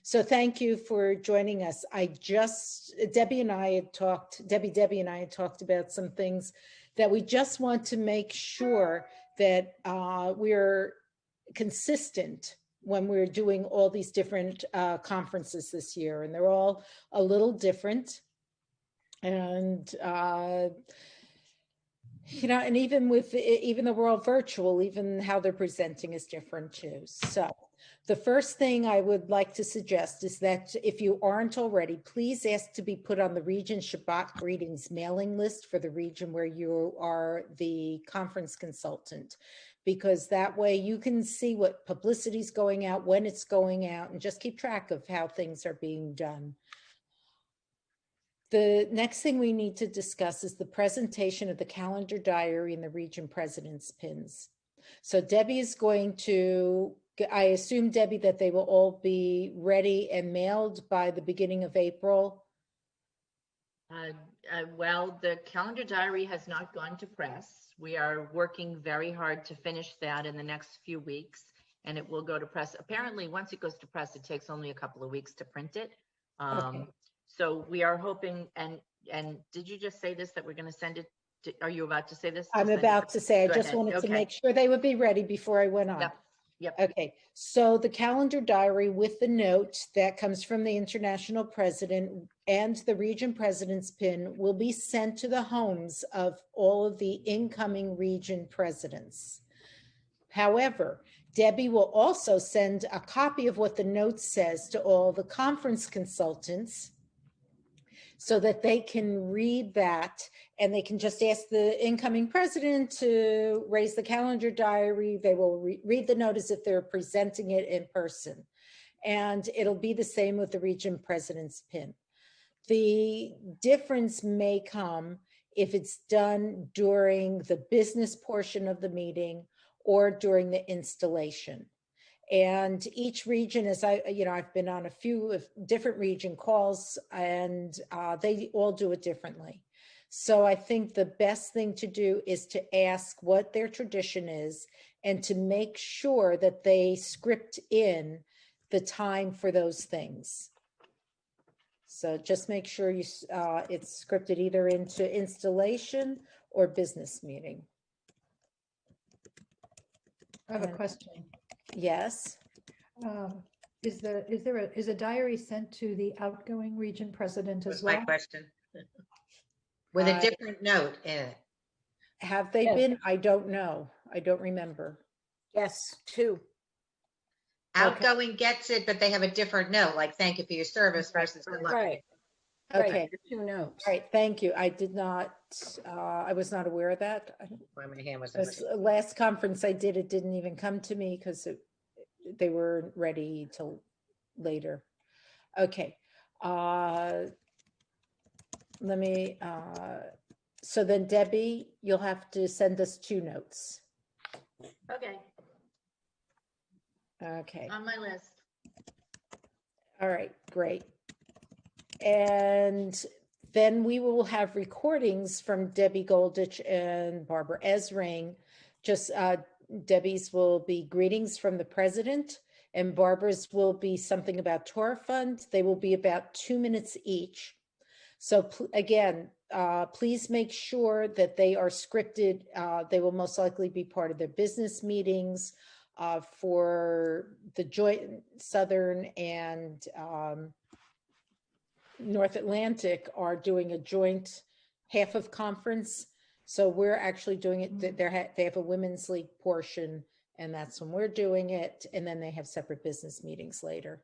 So thank you for joining us. Debbie and I had talked about some things that we just want to make sure that we're consistent when we're doing all these different conferences this year. And they're all a little different. And and even though we're all virtual, even how they're presenting is different too. So the first thing I would like to suggest is that if you aren't already, please ask to be put on the Region Shabbat Greetings mailing list for the region where you are the conference consultant, because that way you can see what publicity is going out, when it's going out, and just keep track of how things are being done. The next thing we need to discuss is the presentation of the calendar diary and the region president's pins. So Debbie is going to, I assume, Debbie, that they will all be ready and mailed by the beginning of April. Well, the calendar diary has not gone to press. We are working very hard to finish that in the next few weeks, and it will go to press. Apparently, once it goes to press, it takes only a couple of weeks to print it. Okay. So we are hoping, and did you just say this, that we're going to send it to, are you about to say this? I'm about to say, I Go just ahead. wanted to Okay. make sure they would be ready before I went on. Yep. Okay, so the calendar diary with the note that comes from the international president and the region president's pin will be sent to the homes of all of the incoming region presidents. However, Debbie will also send a copy of what the note says to all the conference consultants so that they can read that and they can just ask the incoming president to raise the calendar diary. They will read the note as if they're presenting it in person. And it'll be the same with the region president's pin. The difference may come if it's done during the business portion of the meeting or during the installation. And each region, as I've been on a few different region calls, and they all do it differently. So I think the best thing to do is to ask what their tradition is and to make sure that they script in the time for those things. So just make sure it's scripted either into installation or business meeting. I have a question. Yes. Is a diary sent to the outgoing region president as That's well? my question. With a different note in it. Have they been? I don't know. I don't remember. Yes, two. Outgoing gets it, but they have a different note, like thank you for your service versus good luck. Right. Okay. Right. Two notes. All right. Thank you. I did not, I was not aware of that. Why my hand was This last conference I did, it didn't even come to me because they weren't ready till later. Okay. So then Debbie, you'll have to send us two notes. Okay. Okay. On my list. All right, great. And then we will have recordings from Debbie Goldich and Barbara Esring. Just Debbie's will be greetings from the president, and Barbara's will be something about Torah Fund. They will be about 2 minutes each. So again, please make sure that they are scripted. They will most likely be part of their business meetings for the joint Southern and North Atlantic are doing a joint half of conference. So we're actually doing it. They have a women's league portion, and that's when we're doing it. And then they have separate business meetings later.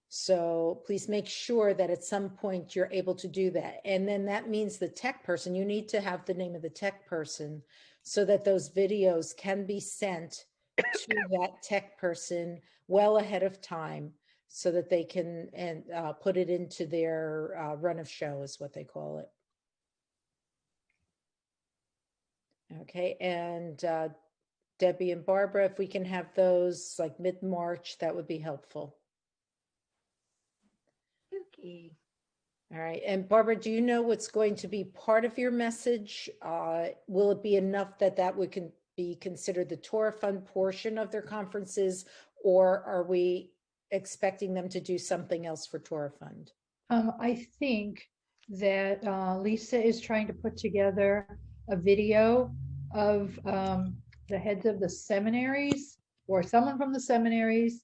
So please make sure that at some point you're able to do that. And then that means the tech person, you need to have the name of the tech person so that those videos can be sent to that tech person well ahead of time so that they can put it into their run of show is what they call it. Okay, and Debbie and Barbara, if we can have those like mid-March, that would be helpful. Okay. All right, and Barbara, do you know what's going to be part of your message? Will it be enough that be considered the Torah Fund portion of their conferences, or are we expecting them to do something else for Torah Fund? I think that Lisa is trying to put together a video of the heads of the seminaries or someone from the seminaries.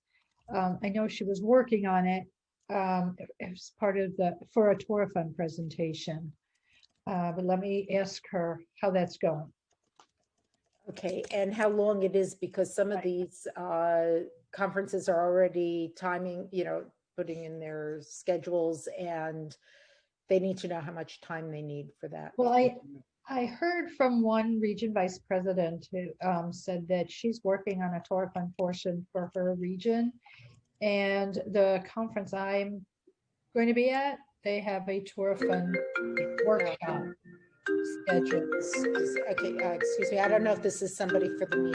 I know she was working on it as part of for a Torah Fund presentation. But let me ask her how that's going. Okay, and how long it is, because some of Right. these conferences are already timing, putting in their schedules, and they need to know how much time they need for that. Well, I heard from one region vice president who said that she's working on a Torah Fund portion for her region. And the conference I'm going to be at, they have a Torah Fund workshop scheduled. Okay, excuse me, I don't know if this is somebody for the meeting.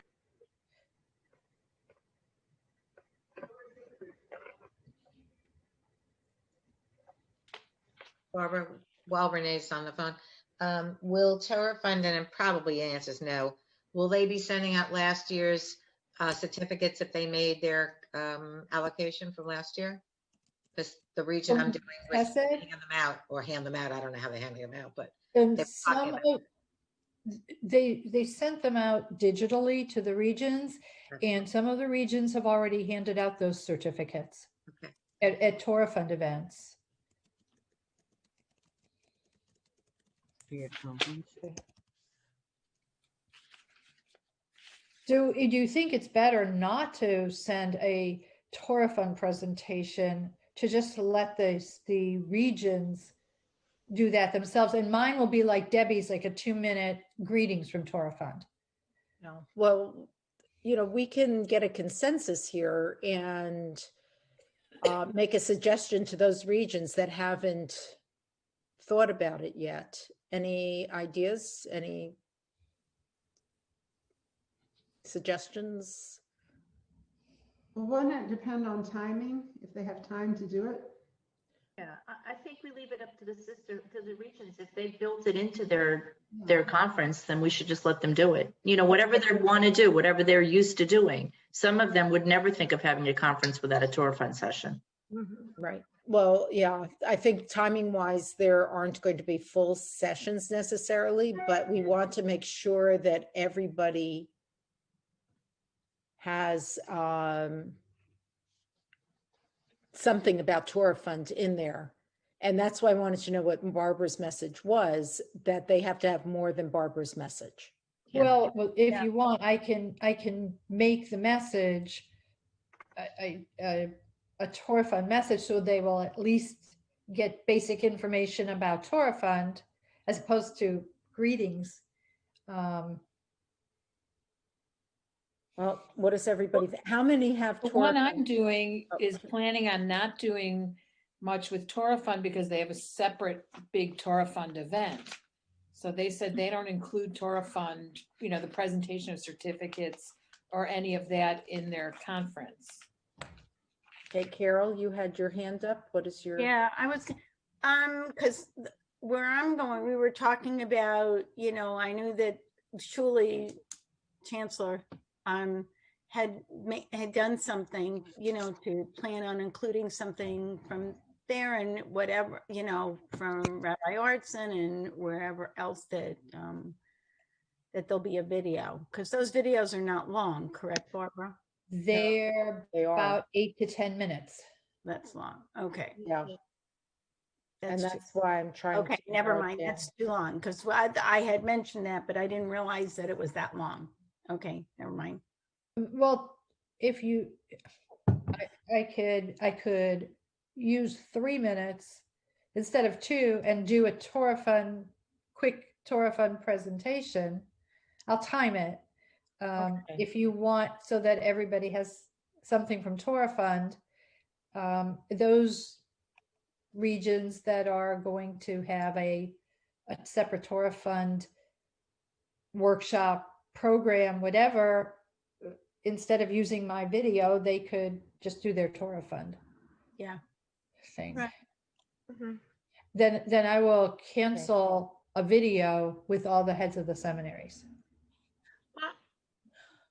Barbara, while Renee's on the phone, will Torah Fund, and probably answers no, will they be sending out last year's certificates if they made their allocation from last year? Because the region I'm doing was Hesed? hand them out, or hand them out. I don't know how they hand them out, but And They're talking some of, they sent them out digitally to the regions, and some of the regions have already handed out those certificates Okay. at Torah Fund events. Do you think it's better not to send a Torah Fund presentation, to just let the regions do that themselves? And mine will be like Debbie's, like a 2-minute greetings from Torah Fund. No. Well, we can get a consensus here and make a suggestion to those regions that haven't thought about it yet. Any ideas? Any suggestions? Well, wouldn't it depend on timing, if they have time to do it? Yeah, I think we leave it up to the regions. If they built it into their conference, then we should just let them do it. Whatever they want to do, whatever they're used to doing. Some of them would never think of having a conference without a Torah Fund session. Right. Well, yeah, I think timing wise, there aren't going to be full sessions necessarily, but we want to make sure that everybody has something about Torah Fund in there. And that's why I wanted to know what Barbara's message was, that they have to have more than Barbara's message. Yeah. Well, if you want, I can make the message a Torah Fund message, so they will at least get basic information about Torah Fund as opposed to greetings. Well, what does everybody think? How many have The Torah one I'm Fund? doing is planning on not doing much with Torah Fund because they have a separate big Torah Fund event. So they said they don't include Torah Fund, the presentation of certificates or any of that in their conference. Okay, Carol, you had your hand up. What is your? Yeah, I was, because where I'm going, we were talking about, I knew that Shuli Chancellor had done something, to plan on including something from there and whatever, from Rabbi Artson and wherever else that there'll be a video, because those videos are not long, correct, Barbara? They're They are. about 8 to 10 minutes. That's long. Okay. Yeah. And That's that's why I'm trying. okay. to Never narrow it mind. down. That's too long, because I had mentioned that, but I didn't realize that it was that long. Okay, never mind. Well, if you, I could use 3 minutes instead of 2 and do a quick Torah Fund presentation. I'll time it. Okay. If you want, so that everybody has something from Torah Fund, those regions that are going to have a separate Torah Fund workshop program, whatever, instead of using my video, they could just do their Torah Fund. Yeah. Thing. Right. Mhm. Then I will cancel a video with all the heads of the seminaries.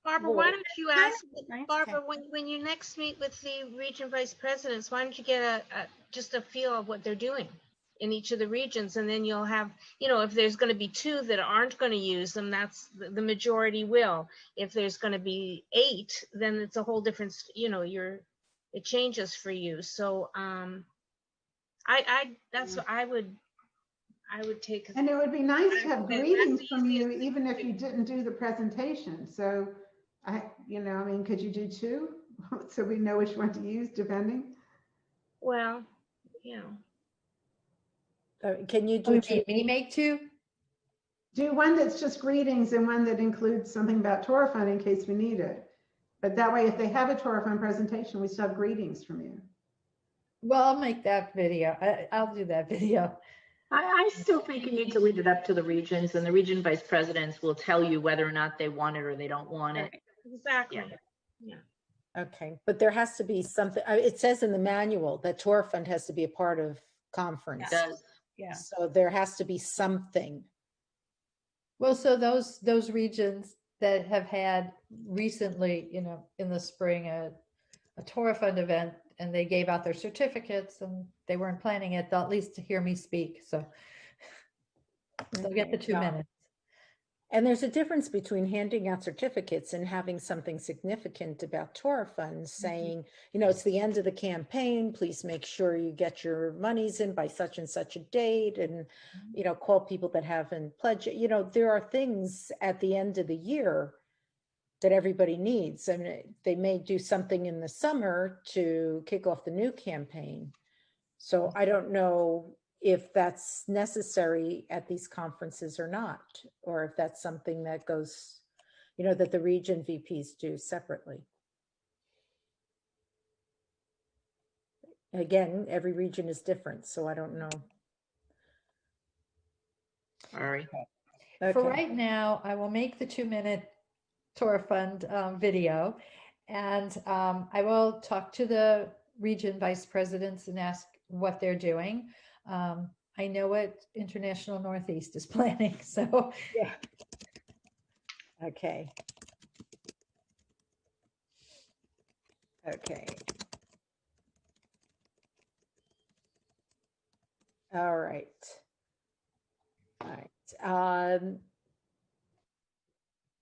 Barbara, Well, why don't you kind ask, nice, Barbara, okay. when you next meet with the region vice presidents, why don't you get just a feel of what they're doing in each of the regions, and then you'll have, if there's going to be 2 that aren't going to use them, that's the majority will. If there's going to be 8, then it's a whole different, it changes for you. So that's what I would take. And it would be nice to have That's the greetings from easiest you, thing even to if do. you didn't do the presentation. So I mean, could you do 2? So we know which one to use depending? Well, Can you Oh, do you 2? mean me make 2? Do one that's just greetings and one that includes something about Torah Fund in case we need it. But that way, if they have a Torah Fund presentation, we still have greetings from you. Well, I'll make that video. I'll do that video. I still think you need to leave it up to the regions, and the region vice presidents will tell you whether or not they want it or they don't want it. exactly. Okay, but there has to be something, it says in the manual that Torah Fund has to be a part of conference. It does. Yeah. So there has to be something. Well, so those regions that have had recently, in the spring, a Torah Fund event, and they gave out their certificates, and they weren't planning it, they'll at least hear me speak. So they'll get the 2 Yeah. minutes. And there's a difference between handing out certificates and having something significant about Torah funds saying, it's the end of the campaign. Please make sure you get your monies in by such and such a date, and, call people that haven't pledged. There are things at the end of the year that everybody needs. I mean, they may do something in the summer to kick off the new campaign. So I don't know if that's necessary at these conferences or not, or if that's something that goes, that the region VPs do separately. Again, every region is different, so I don't know. Sorry. For Okay. right now, I will make the 2-minute Torah Fund video, and I will talk to the region vice presidents and ask what they're doing. I know what International Northeast is planning, so. Yeah. Okay. Okay. All right. All right.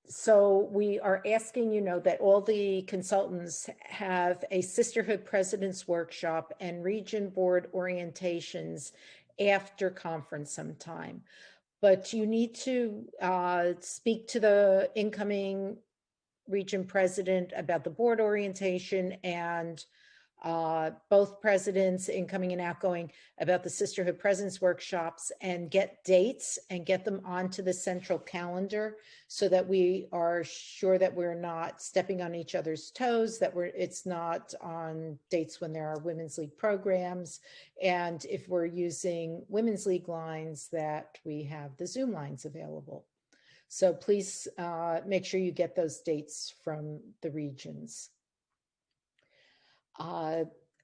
So we are asking, that all the consultants have a Sisterhood President's Workshop and Region Board orientations after conference sometime. But you need to speak to the incoming region president about the board orientation, and both presidents, incoming and outgoing, about the Sisterhood Presidents Workshops, and get dates and get them onto the central calendar so that we are sure that we're not stepping on each other's toes, that it's not on dates when there are Women's League programs. And if we're using Women's League lines, that we have the Zoom lines available. So please make sure you get those dates from the regions.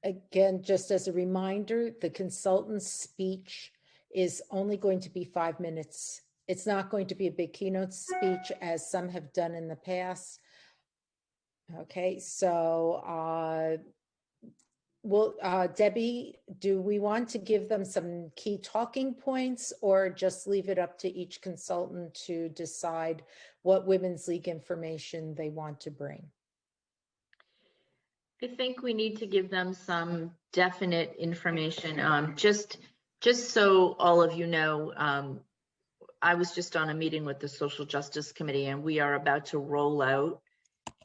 Again, just as a reminder, the consultant's speech is only going to be 5 minutes. It's not going to be a big keynote speech as some have done in the past. Okay, so Debbie, do we want to give them some key talking points, or just leave it up to each consultant to decide what Women's League information they want to bring? I think we need to give them some definite information. Just so all of you know, I was just on a meeting with the Social Justice Committee, and we are about to roll out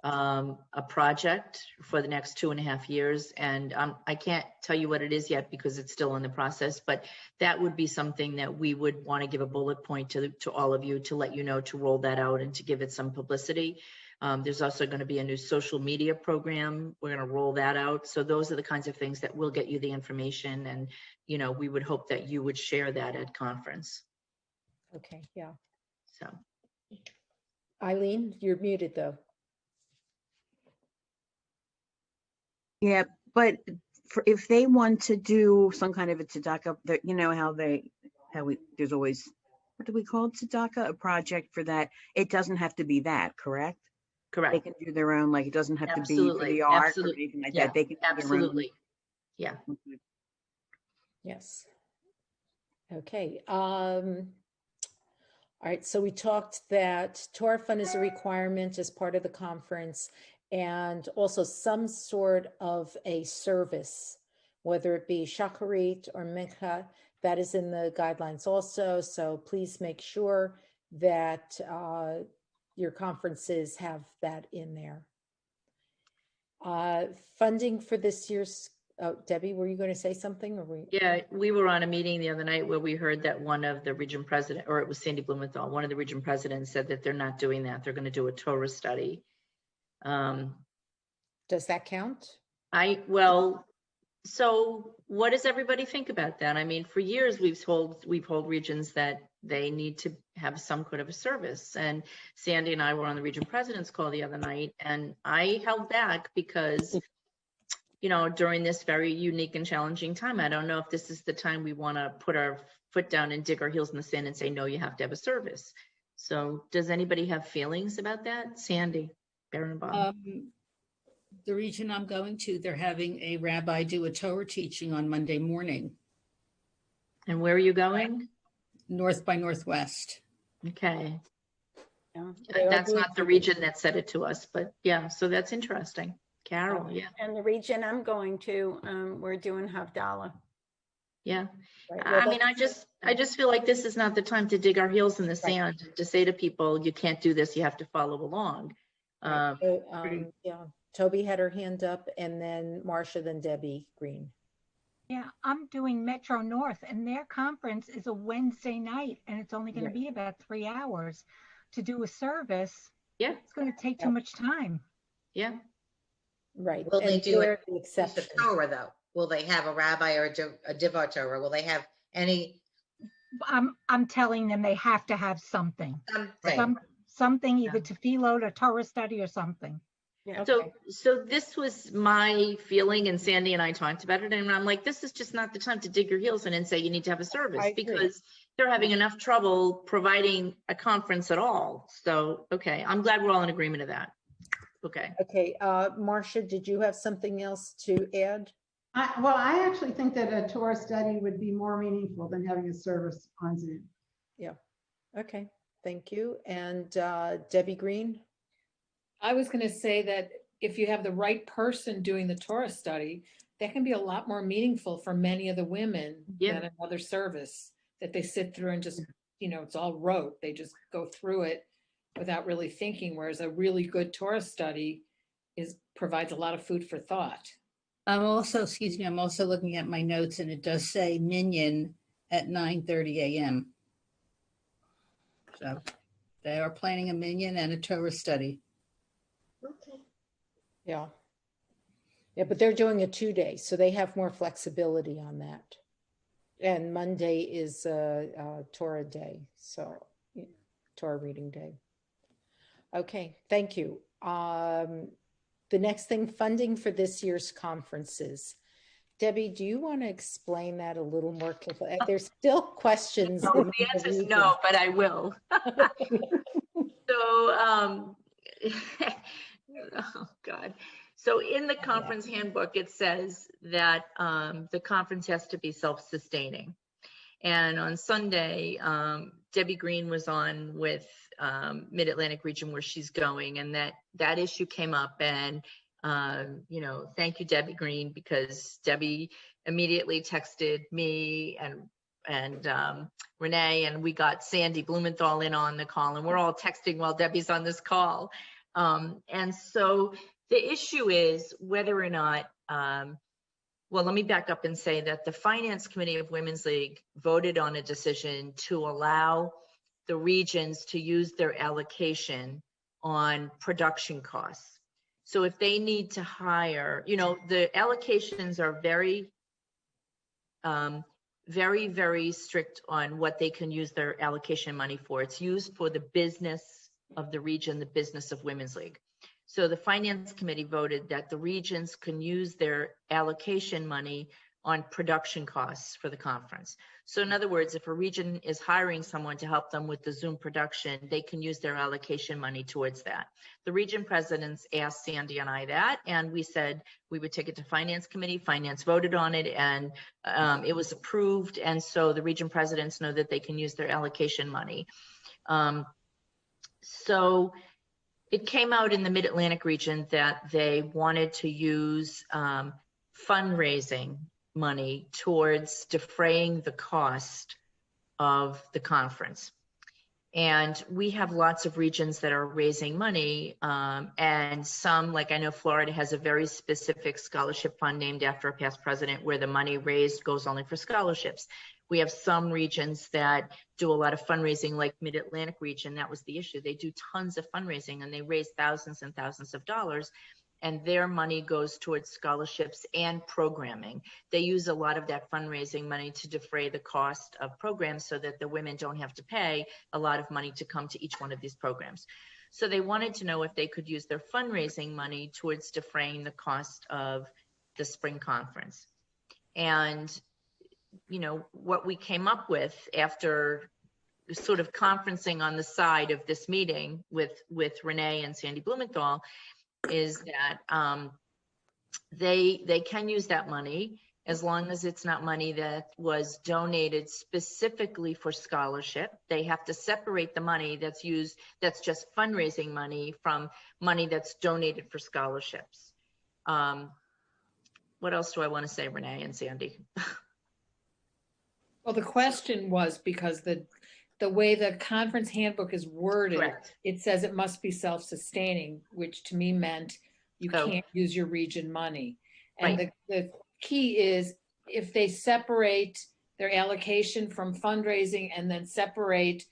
a project for the next 2.5 years. And I can't tell you what it is yet because it's still in the process, but that would be something that we would want to give a bullet point to all of you to let you know to roll that out and to give it some publicity. There's also going to be a new social media program. We're going to roll that out. So those are the kinds of things that will get you the information. And, we would hope that you would share that at conference. Okay, yeah. So. Eileen, you're muted though. Yeah, but if they want to do some kind of a tzedakah, there's always, what do we call it, tzedakah, a project for that. It doesn't have to be that, correct? Correct. can do their own, like it doesn't have to be for Absolutely, the art or absolutely. anything like Yeah, that. They can do their own. absolutely. Yeah. Okay. Yes. Okay. All right, so we talked that Torah Fund is a requirement as part of the conference, and also some sort of a service, whether it be shacharit or mincha, that is in the guidelines also. So please make sure that your conferences have that in there. Funding for this year's, oh, Debbie, were you going to say something, or we? Yeah, we were on a meeting the other night where we heard that one of the region president, or it was Sandy Blumenthal, one of the region presidents said that they're not doing that. They're going to do a Torah study. Does that count? Well, so what does everybody think about that? I mean, for years we've told regions that they need to have some kind of a service. And Sandy and I were on the region president's call the other night, and I held back because, you know, during this very unique and challenging time, I don't know if this is the time we want to put our foot down and dig our heels in the sand and say, no, you have to have a service. So does anybody have feelings about that? Sandy Berenbaum. The region I'm going to, they're having a rabbi do a Torah teaching on Monday morning, And where are you going? North by Northwest. Okay. Yeah. That's not the region that said it to us, but yeah, so that's interesting. Carol, yeah, And the region I'm going to, we're doing Havdalah. yeah. Right, well, I mean, I just feel like this is not the time to dig our heels in the sand, to say to people, you can't do this, you have to follow along. Right, so, yeah, Toby had her hand up, and then Marcia, then Debbie Green. Yeah, I'm doing Metro North, and their conference is a Wednesday night, and it's only going to be about 3 hours. To do a service, Yeah, it's going to take too much time. yeah. Right. Will they and do they're it? the It's the exception. Torah though. Will they have a rabbi or a divar Torah? Will they have any? I'm telling them they have to have something, something either tefillot or Torah study or something. Yeah. So this was my feeling, and Sandy and I talked about it, and I'm like, this is just not the time to dig your heels in and say you need to have a service, I agree. because they're having enough trouble providing a conference at all. So, okay, I'm glad we're all in agreement of that. Okay. Okay, Marcia, did you have something else to add? Well, I actually think that a Torah study would be more meaningful than having a service on Zoom. Yeah. Okay, thank you. And Debbie Green? I was going to say that if you have the right person doing the Torah study, that can be a lot more meaningful for many of the women than another service that they sit through and just, you know, it's all rote. They just go through it without really thinking, whereas a really good Torah study provides a lot of food for thought. I'm also looking at my notes, and it does say minyan at 9:30 a.m. So they are planning a minyan and a Torah study. Okay. Yeah. Yeah, but they're doing a 2-day, so they have more flexibility on that. And Monday is Torah day, so Torah reading day. Okay, thank you. The next thing, funding for this year's conferences. Debbie, do you want to explain that a little more carefully? There's still questions. No, the answer is no, but I will. So, oh God. So in the conference handbook, it says that the conference has to be self-sustaining. And on Sunday, Debbie Green was on with Mid-Atlantic region where she's going, and that issue came up, and you know, thank you, Debbie Green, because Debbie immediately texted me and Renee, and we got Sandy Blumenthal in on the call, and we're all texting while Debbie's on this call. And so the issue is whether or not, well, let me back up and say that the Finance Committee of Women's League voted on a decision to allow the regions to use their allocation on production costs. So if they need to hire, you know, the allocations are very, very strict on what they can use their allocation money for. It's used for the business of the region, the business of Women's League. So the Finance Committee voted that the regions can use their allocation money on production costs for the conference. So in other words, if a region is hiring someone to help them with the Zoom production, they can use their allocation money towards that. The region presidents asked Sandy and I that, and we said we would take it to Finance Committee. Finance voted on it, and it was approved. And so the region presidents know that they can use their allocation money. So it came out in the Mid-Atlantic region that they wanted to use fundraising money towards defraying the cost of the conference. And we have lots of regions that are raising money, and some, like I know Florida has a very specific scholarship fund named after a past president where the money raised goes only for scholarships. We have some regions that do a lot of fundraising, like Mid-Atlantic region. That was the issue. They do tons of fundraising and they raise thousands and thousands of dollars, and their money goes towards scholarships and programming. They use a lot of that fundraising money to defray the cost of programs so that the women don't have to pay a lot of money to come to each one of these programs. So they wanted to know if they could use their fundraising money towards defraying the cost of the spring conference. And, you know, what we came up with after sort of conferencing on the side of this meeting with Renee and Sandy Blumenthal is that they can use that money as long as it's not money that was donated specifically for scholarship. They have to separate the money that's used, that's just fundraising money, from money that's donated for scholarships. What else do I want to say, Renee and Sandy? Well, the question was because the way the conference handbook is worded, Correct. it says it must be self-sustaining, which to me meant you can't use your region money. And Right. the key is if they separate their allocation from fundraising and then separate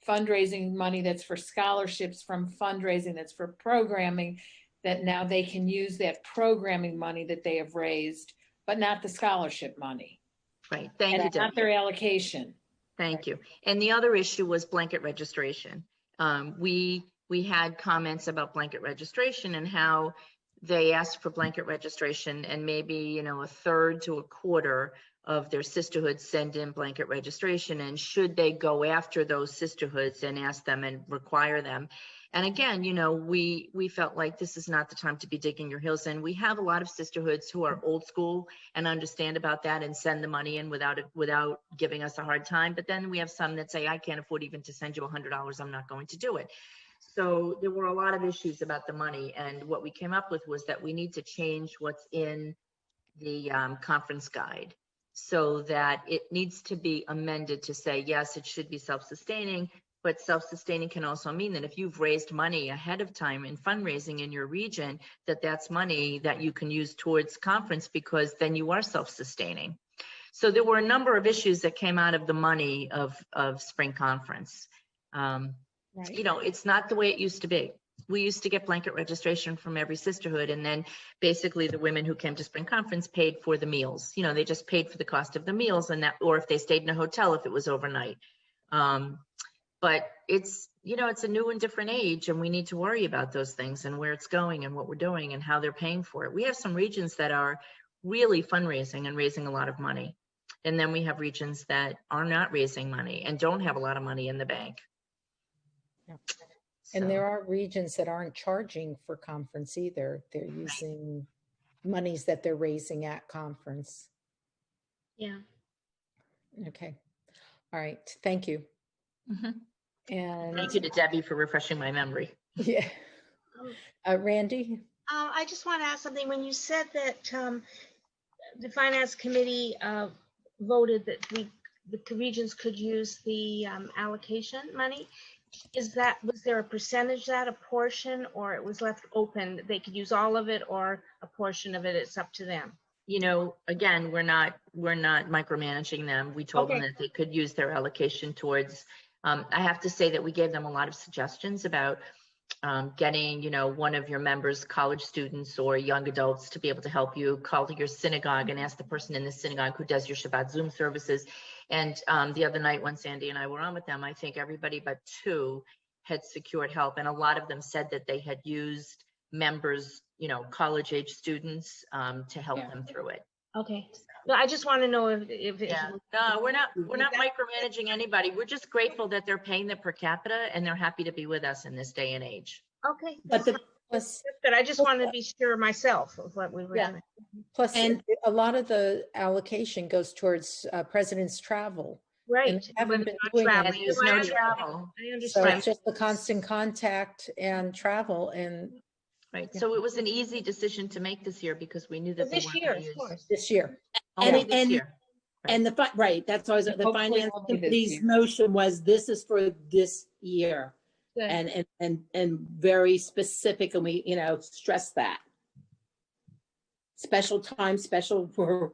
fundraising money that's for scholarships from fundraising that's for programming, that now they can use that programming money that they have raised, but not the scholarship money. Right. Thank you, And not Debbie. their allocation. Thank you. And the other issue was blanket registration. We had comments about blanket registration and how they asked for blanket registration, and maybe, you know, a third to a quarter of their sisterhoods send in blanket registration. And should they go after those sisterhoods and ask them and require them? And again, you know, we felt like this is not the time to be digging your heels in. We have a lot of sisterhoods who are old school and understand about that and send the money in without giving us a hard time. But then we have some that say, I can't afford even to send you $100. I'm not going to do it. So there were a lot of issues about the money. And what we came up with was that we need to change what's in the conference guide so that it needs to be amended to say, yes, it should be self-sustaining. But self-sustaining can also mean that if you've raised money ahead of time in fundraising in your region, that's money that you can use towards conference, because then you are self-sustaining. So there were a number of issues that came out of the money of spring conference. Right. You know, it's not the way it used to be. We used to get blanket registration from every sisterhood, and then basically the women who came to spring conference paid for the meals. You know, they just paid for the cost of the meals, and that, or if they stayed in a hotel, if it was overnight. But it's, you know, it's a new and different age, and we need to worry about those things and where it's going and what we're doing and how they're paying for it. We have some regions that are really fundraising and raising a lot of money. And then we have regions that are not raising money and don't have a lot of money in the bank. Yeah. And there are regions that aren't charging for conference either. They're using monies that they're raising at conference. Yeah. Okay. All right. Thank you. Mm-hmm. And thank you to Debbie for refreshing my memory. Yeah. Randy? I just want to ask something. When you said that the Finance Committee voted that the regions could use the allocation money, was there a percentage, that a portion, or it was left open? They could use all of it or a portion of it. It's up to them. You know, again, we're not micromanaging them. We told them that they could use their allocation towards. I have to say that we gave them a lot of suggestions about getting, you know, one of your members, college students or young adults, to be able to help you. Call to your synagogue and ask the person in the synagogue who does your Shabbat Zoom services. And the other night when Sandy and I were on with them, I think everybody but two had secured help. And a lot of them said that they had used members, you know, college age students to help them through it. Okay. No, I just want to know if Yeah, no, we're not micromanaging anybody. We're just grateful that they're paying the per capita and they're happy to be with us in this day and age. Okay. But the, Plus, That's good. I just wanted to be sure myself of what we were Yeah. doing. plus And- a lot of the allocation goes towards president's travel. And Right. they haven't When been not doing traveling. And any there's this no year. travel. I So understand. it's just the constant contact and travel and Right, so it was an easy decision to make this year because we knew that they This weren't year, gonna of use. course. this year. Only And- this and- year. And right, that's always, the Hopefully finance only this committee's year. motion was, this is for this year. Good. And very specific, and we, stress that. Special time, special for,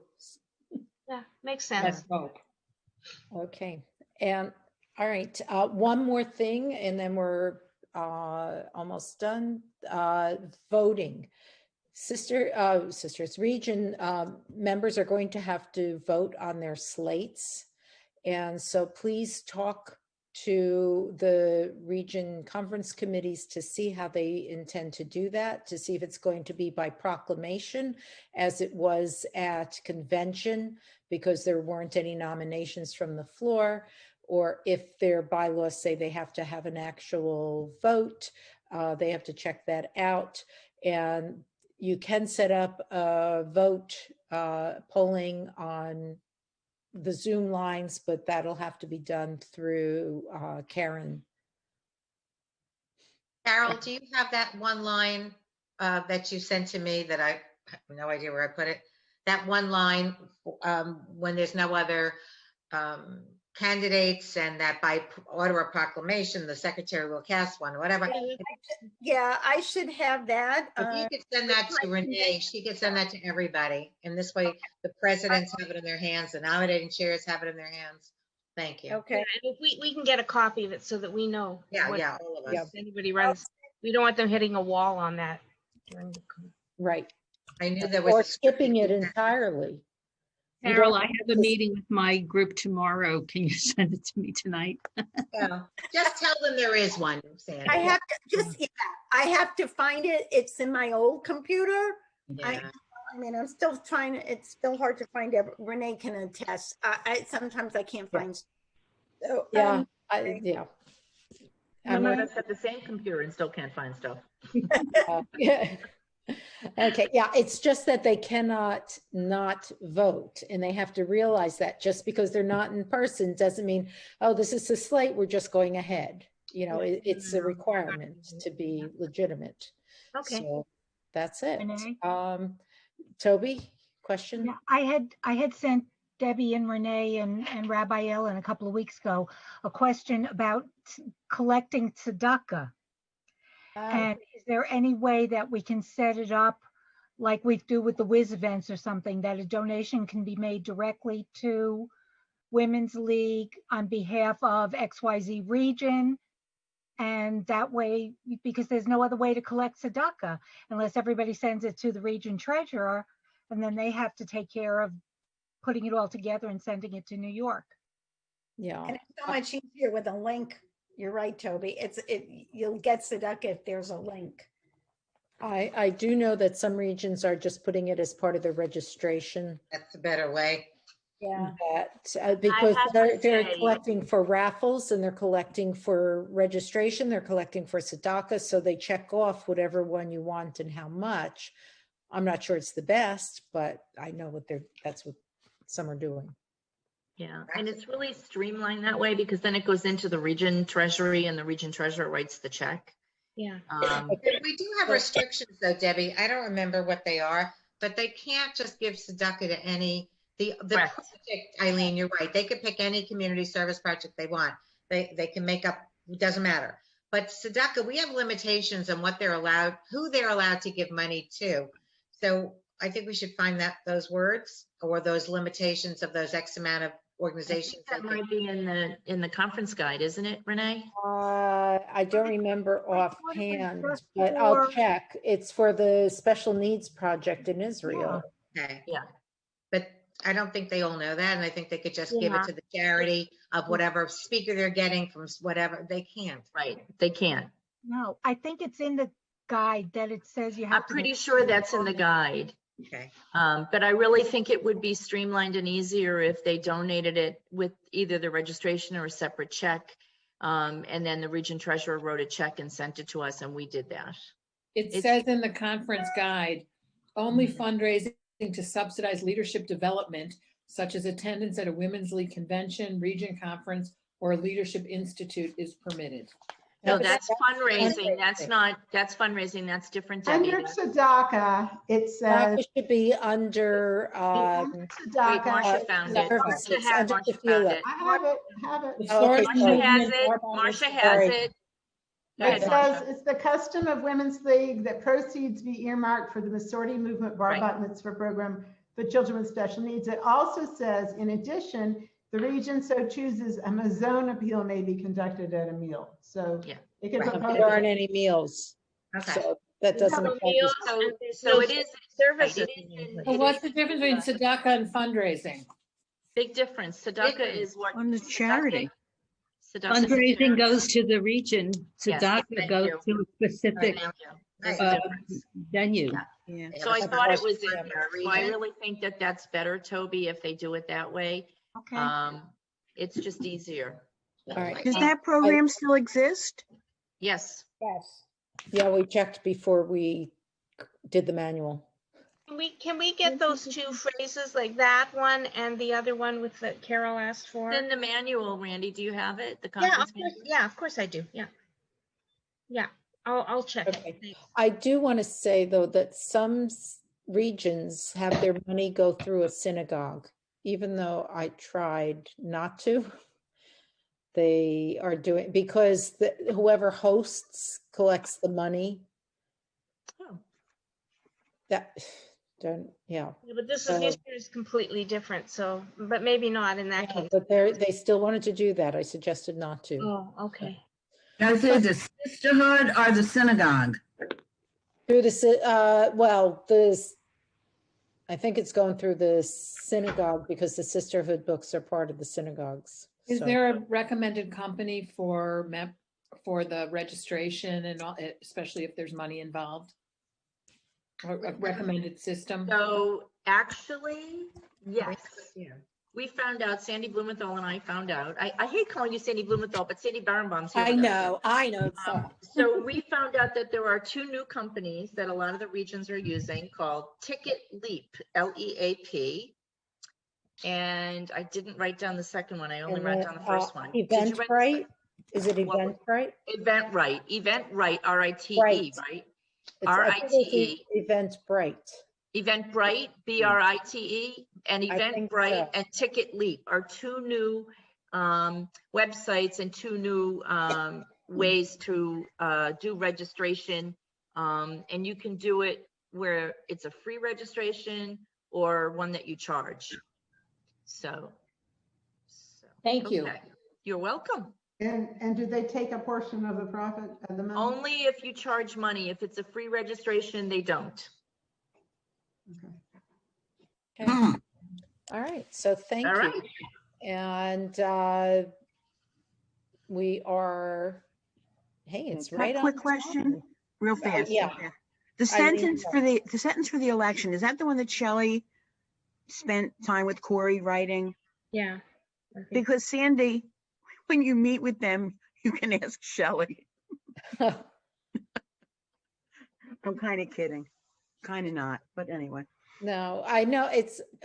Yeah, makes sense. Let's hope. Okay, and, all right, one more thing, and then we're almost done. Voting. Sisters region members are going to have to vote on their slates. And so please talk to the region conference committees to see how they intend to do that, to see if it's going to be by proclamation as it was at convention, because there weren't any nominations from the floor, or if their bylaws say they have to have an actual vote, they have to check that out. And you can set up a vote polling on the Zoom lines, but that'll have to be done through Karen. Carol, do you have that one line that you sent to me that I have no idea where I put it? That one line when there's no other candidates, and that by order of proclamation, the secretary will cast one, or whatever. Yeah, I should have that. If you could send that to Renee, she could send that to everybody. And this way, the presidents have it in their hands, the nominating chairs have it in their hands. Thank you. Okay. And if we can get a copy of it so that we know. Yeah, what- yeah, all of Yeah. us. If anybody runs, we don't want them hitting a wall on that. Right. I knew there was. Or a script skipping it to that. entirely. You Carol, don't I have a just- meeting with my group tomorrow. Can you send it to me tonight? Yeah. Just tell them there is one, Sandy. I have to I have to find it. It's in my old computer. Yeah. I mean, I'm still trying to, it's still hard to find it. Renee can attest. Sometimes I can't Yeah. find. So, Yeah, okay. Some of us have the same computer and still can't find stuff. Yeah. Okay, yeah, it's just that they cannot not vote, and they have to realize that just because they're not in person doesn't mean, oh, this is the slate, we're just going ahead. It's a requirement to be legitimate. Okay. So that's it. Renee? Toby, question? Yeah, I had sent Debbie and Renee and Rabbi Ellen a couple of weeks ago a question about collecting tzedakah. And is there any way that we can set it up like we do with the Wiz events or something, that a donation can be made directly to Women's League on behalf of XYZ region? And that way, because there's no other way to collect tzedakah unless everybody sends it to the region treasurer, and then they have to take care of putting it all together and sending it to New York. Yeah. And it's so much easier with a link. You're right, Toby. You'll get tzedakah if there's a link. I do know that some regions are just putting it as part of their registration. That's a better way. Yeah. Because have to they're say- collecting for raffles, and they're collecting for registration, they're collecting for tzedakah, so they check off whatever one you want and how much. I'm not sure it's the best, but I know that's what some are doing. Yeah, and it's really streamlined that way because then it goes into the region treasury and the region treasurer writes the check. Yeah. We do have restrictions though, Debbie. I don't remember what they are, but they can't just give tzedakah to any, the Correct. project, Eileen, you're right. They could pick any community service project they want. They can make up, it doesn't matter. But tzedakah, we have limitations on what they're allowed, who they're allowed to give money to. So I think we should find those words or those limitations of those X amount of organizations. That might be in the conference guide, isn't it, Renee? I don't remember offhand, just but I'll for- check. It's for the special needs project in Israel. Okay. Yeah. But I don't think they all know that. And I think they could just give it Yeah. to the charity of whatever speaker they're getting from whatever. They can't. Right, they can't. No, I think it's in the guide that it says you I'm have to. pretty sure that's in the guide. Okay. But I really think it would be streamlined and easier if they donated it with either the registration or a separate check. And then the region treasurer wrote a check and sent it to us, and we did that. It says in the conference guide, only fundraising to subsidize leadership development, such as attendance at a Women's League convention, region conference, or leadership institute is permitted. No, that's fundraising. That's fundraising. That's different, Debbie. Under Tzedakah, it says. It should be under, Wait, Tzedakah. Marcia found it. services, Marcia has under it. Tefillah. I have it. The Oh, okay, source sorry. Marcia has movement it. are Marcia has Sorry. it. Go It ahead, says, Marcia. it's the custom of Women's League that proceeds be earmarked for the Masorti Movement Bar Right. Bat Mitzvah program for children with special needs. It also says, in addition, the region so chooses, a Mazon appeal may be conducted at a meal. So Yeah. it could Right. propose. There aren't any meals, Okay. so that doesn't No affect meals us. So- and there's so no it is- services. It is in- Well, it what's is the in difference between tzedakah and fundraising? Big difference. Tzedakah is what? On the charity. Tzedakah is Fundraising charity. goes to the region, Yes, tzedakah thank goes you. to a specific Thank you. That's Right. the difference. venue. Yeah. Yeah. So I Yeah, thought it was in yeah, there. So I region. really think that that's better, Toby, if they do it that way. Okay. It's just easier. All right. Does that program still exist? Yes. Yes. Yeah, we checked before we did the manual. Can we get those two phrases, like that one and the other one with that Carol asked for? Then the manual, Randy, do you have it? The Yeah, conference of course, manual? yeah, of course I do. Yeah. Yeah, I'll check it. Okay. Thanks. I do want to say, though, that some regions have their money go through a synagogue, even though I tried not to. They are doing, because whoever hosts collects the money. Oh. That, don't, yeah. Yeah, but this So- is completely different, so, but maybe not in that Yeah, case. but they still wanted to do that. I suggested not to. Oh, okay. Is it the sisterhood or the synagogue? Through I think it's going through the synagogue because the sisterhood books are part of the synagogues. Is So- there a recommended company for the registration and all, especially if there's money involved? Or a recommended system? So actually, yes. We found out, Sandy Blumenthal and I found out, I hate calling you Sandy Blumenthal, but Sandy Barenbaum's here. with us. I know. So we found out that there are two new companies that a lot of the regions are using called Ticket Leap, Leap. And I didn't write down the second one. I only wrote down the first one. Did you write the Eventbrite? Is it What was- Eventbrite? Eventbrite, Eventbrite, RITE, Right. right? I think it's RITE, Eventbrite. Eventbrite, BRITE, and I think Eventbrite so. and Ticket Leap are two new websites and two new ways to do registration. And you can do it where it's a free registration or one that you charge. So. Thank you. okay. You're welcome. And do they take a portion of the profit of the money? Only if you charge money. If it's a free registration, they don't. Okay. Hmm. All right, so thank All you. right. And we are, hey, it's Can I right on. quick time. question? Real fast. yeah. The I didn't sentence for the sentence for the election, is that the one that Shelley spent time with Corey writing? Yeah. I think- Because Sandy, when you meet with them, you can ask Shelley. I'm kind of kidding. Kind of not, but anyway. No, I know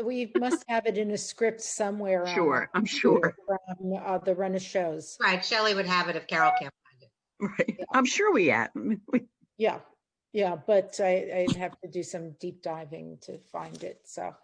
we must have it in a script somewhere. on Sure, our I'm sure. computer From the run of shows. Right, Shelley would have it if Carol can't find it. Right. I'm sure we have. Yeah, but I'd have to do some deep diving to find it, so.